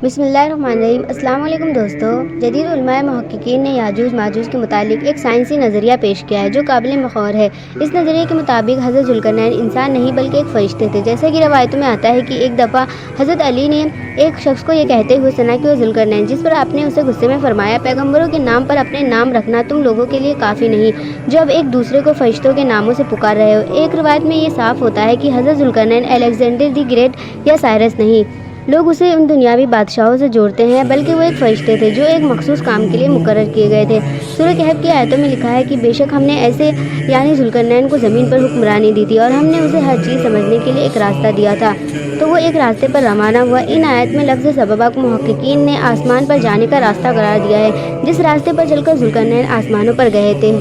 بسم اللہ الرحمن الرحیم۔ السلام علیکم دوستو۔ جدید علماء محققین نے یاجوج ماجوج کے متعلق ایک سائنسی نظریہ پیش کیا ہے جو قابل غور ہے۔ اس نظریے کے مطابق حضرت ذوالقرنین انسان نہیں بلکہ ایک فرشتے تھے، جیسا کہ روایتوں میں آتا ہے کہ ایک دفعہ حضرت علی نے ایک شخص کو یہ کہتے ہوئے سنا کہ وہ ذوالقرنین، جس پر آپ نے اسے غصے میں فرمایا، پیغمبروں کے نام پر اپنے نام رکھنا تم لوگوں کے لیے کافی نہیں جو اب ایک دوسرے کو فرشتوں کے ناموں سے پکار رہے ہو۔ ایک روایت میں یہ صاف ہوتا ہے کہ حضرت ذوالقرنین الیگزینڈر دی گریٹ یا سائرس نہیں، لوگ اسے ان دنیاوی بادشاہوں سے جوڑتے ہیں، بلکہ وہ ایک فرشتے تھے جو ایک مخصوص کام کے لیے مقرر کیے گئے تھے۔ سورہ کہف کی آیتوں میں لکھا ہے کہ بے شک ہم نے ایسے یعنی ذوالقرنین کو زمین پر حکمرانی دی تھی اور ہم نے اسے ہر چیز سمجھنے کے لیے ایک راستہ دیا تھا تو وہ ایک راستے پر روانہ ہوا۔ ان آیت میں لفظ سببہ کو محققین نے آسمان پر جانے کا راستہ قرار دیا ہے، جس راستے پر چل کر ذوالقرنین آسمانوں پر گئے تھے۔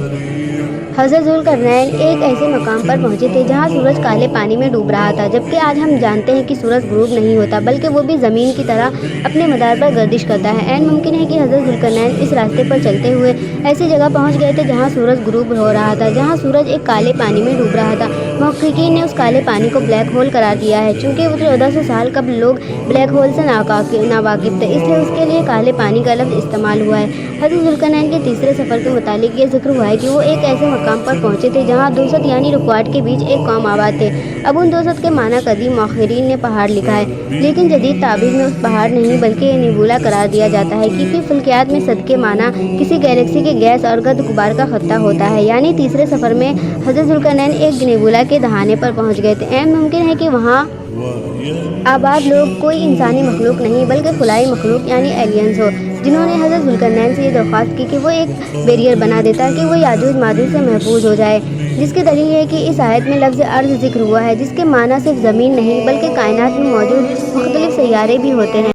حضرت ذوالقرنین ایک ایسے مقام پر پہنچے تھے جہاں سورج کالے پانی میں ڈوب رہا تھا، جبکہ آج ہم جانتے ہیں کہ سورج غروب نہیں ہوتا بلکہ وہ بھی زمین کی طرح اپنے مدار پر گردش کرتا ہے۔ عین ممکن ہے کہ حضرت ذوالقرنین اس راستے پر چلتے ہوئے ایسی جگہ پہنچ گئے تھے جہاں سورج غروب ہو رہا تھا، جہاں سورج ایک کالے پانی میں ڈوب رہا تھا۔ محققین نے اس کالے پانی کو بلیک ہول قرار دیا ہے، چونکہ وہ 1400 سال قبل لوگ بلیک ہول سے ناواقف تھے، اس لیے اس کے لیے کالے پانی کا لفظ استعمال ہوا ہے۔ حضرت ذوالقرنین کے تیسرے سفر کے متعلق یہ ذکر ہوا ہے کہ وہ ایک ایسے مقام پر پہنچے تھے جہاں دوست یعنی رکواٹ کے بیچ ایک قوم آباد تھے۔ اب ان دوست کے معنی قدیم مؤخرین نے پہاڑ لکھا ہے، لیکن جدید تعبیر میں اس پہاڑ نہیں بلکہ نیبولا قرار دیا جاتا ہے، کیونکہ فلکیات میں صد کے معنی کسی گیلیکسی کے گیس اور گرد غبار کا خطہ ہوتا ہے۔ یعنی تیسرے سفر میں حضرت ذوالقرنین ایک نیبولا کے دہانے پر پہنچ گئے تھے۔ عین ممکن ہے کہ وہاں آباد لوگ کوئی انسانی مخلوق نہیں بلکہ خلائی مخلوق یعنی ایلینز ہو، جنہوں نے حضرت ذوالقرنین سے یہ درخواست کی کہ وہ ایک بیریئر بنا دے تاکہ وہ یاجوج ماجوج سے محفوظ ہو جائے، جس کی دلیل ہے کہ اس آیت میں لفظ ارض ذکر ہوا ہے، جس کے معنی صرف زمین نہیں بلکہ کائنات میں موجود مختلف سیارے بھی ہوتے ہیں۔